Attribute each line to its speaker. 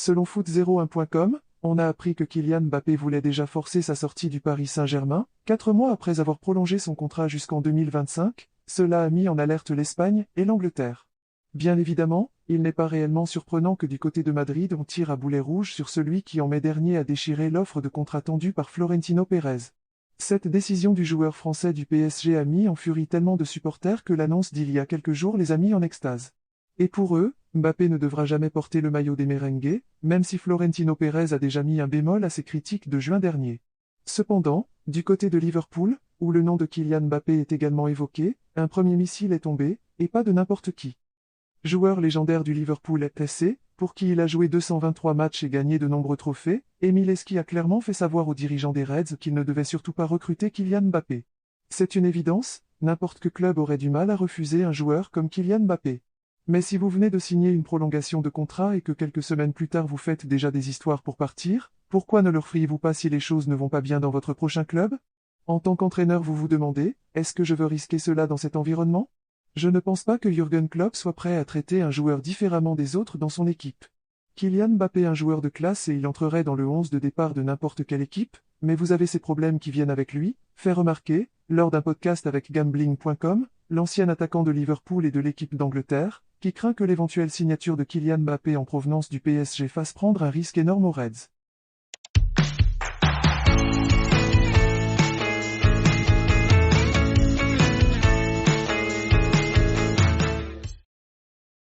Speaker 1: Selon foot01.com, on a appris que Kylian Mbappé voulait déjà forcer sa sortie du Paris Saint-Germain, 4 mois après avoir prolongé son contrat jusqu'en 2025, cela a mis en alerte l'Espagne et l'Angleterre. Bien évidemment, il n'est pas réellement surprenant que du côté de Madrid on tire à boulet rouge sur celui qui en mai dernier a déchiré l'offre de contrat tendue par Florentino Pérez. Cette décision du joueur français du PSG a mis en furie tellement de supporters que l'annonce d'il y a quelques jours les a mis en extase. Et pour eux, Mbappé ne devra jamais porter le maillot des merengues, même si Florentino Pérez a déjà mis un bémol à ses critiques de juin dernier. Cependant, du côté de Liverpool, où le nom de Kylian Mbappé est également évoqué, un premier missile est tombé, et pas de n'importe qui. Joueur légendaire du Liverpool FC, pour qui il a joué 223 matchs et gagné de nombreux trophées, Emile Heskey a clairement fait savoir aux dirigeants des Reds qu'il ne devait surtout pas recruter Kylian Mbappé. C'est une évidence, n'importe quel club aurait du mal à refuser un joueur comme Kylian Mbappé. Mais si vous venez de signer une prolongation de contrat et que quelques semaines plus tard vous faites déjà des histoires pour partir, pourquoi ne le feriez-vous pas si les choses ne vont pas bien dans votre prochain club? En tant qu'entraîneur vous vous demandez, est-ce que je veux risquer cela dans cet environnement? Je ne pense pas que Jürgen Klopp soit prêt à traiter un joueur différemment des autres dans son équipe. Kylian Mbappé est un joueur de classe et il entrerait dans le 11 de départ de n'importe quelle équipe, mais vous avez ces problèmes qui viennent avec lui, fait remarquer, lors d'un podcast avec Gambling.com, l'ancien attaquant de Liverpool et de l'équipe d'Angleterre, qui craint que l'éventuelle signature de Kylian Mbappé en provenance du PSG fasse prendre un risque énorme aux Reds.